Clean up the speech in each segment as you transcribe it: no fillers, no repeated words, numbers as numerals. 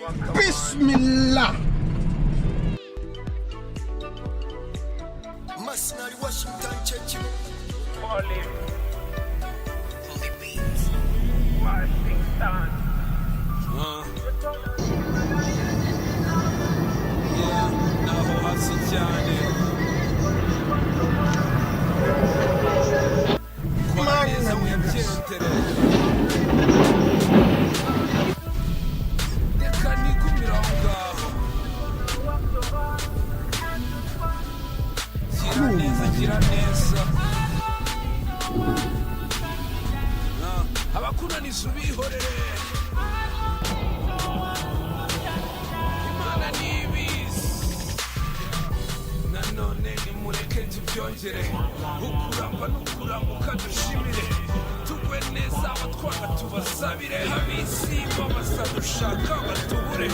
Bismillah. Mercenary Washington Church. Holy Beats. Washington. Yeah, naho hasi cyane. Kora neza wibyendere. Reka nigumira aho ngaho. Gira neza. Abakunaniza ubihorere. Imana nibizi. Nanone nimureke tubyongere. Ukuramba n'ukuramuka dushimire. Tugwe neza abatwanga tubasabire. Abisi babasadushaka batubure.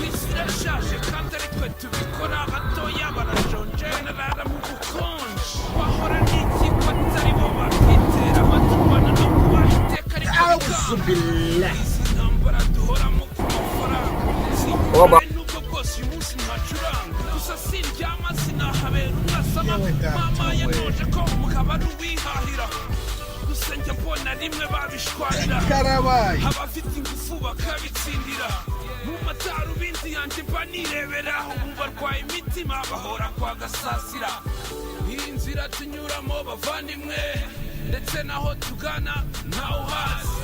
Isi irashaje kandi ari twe tubikora. Abatoya barashonje narara mu bukonje. Bahora n'iki ko atari bo bakitera amatubana no kubaha iteka rikabikanga. Izi ntambara duhoramo ku mafaranga. Sinkubaye n'ubwo bwose uyu munsi ntacuranga. Gusa sindyama sinahabera umwasama. Mama yanoje ko mukaba ari uwihahira. Gusa njya mbona rimwe babishwarira. Abafite ingufu bakabitsindira. Mu matarubindi yanjye mba nirebera. Ubu barwaye imitima bahora kwa gasasira. Iyi nzira tunyuramo bavandimwe. Ndetse naho tugana ntawe uhazi.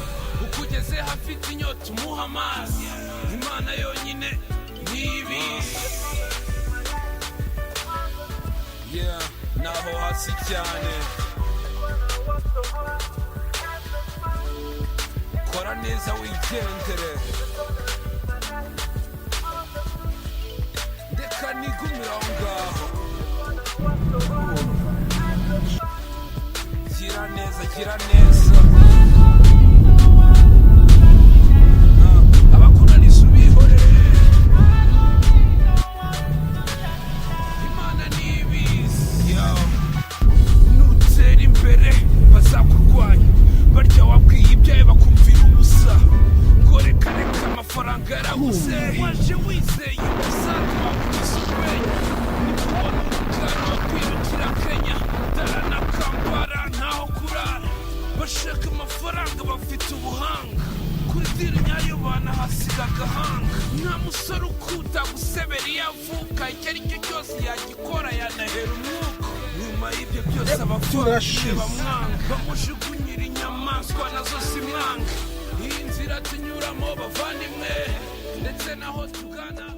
Ukugeze hafite inyota umuha amazi. Imana yonyine nibizi. Yeah, naho hasi cyane. Kora neza wigendere. Reka nigumira aho ngaho. Gira neza, gira neza. Abakunaniza ubihorere. Imana nibizi. Nutera imbere bazakurwanya. Barya wabwiye ibyawe bakumvira ubusa. Ngo reka amafaranga yarabuze. Waje wizeye umusanzu wakubise urwenya. Nitubona urugano wo kwirukira Kenya. Dara na Kampala ntaho kurara. Bashaka amafaranga bafite ubuhanga. Kuri diri nyayo banahasiga agahanga. Nta musore ukuta gusebera iyo avuka. Icyo ari cyo cyose yagikora yanahera umwuka. Nyuma y'ibyo byose abavandimwe bamwanga. Bamujugunyira inyamaswa nazo simwanga. Iyi nzira tunyuramo bavandimwe. Ndetse naho tugana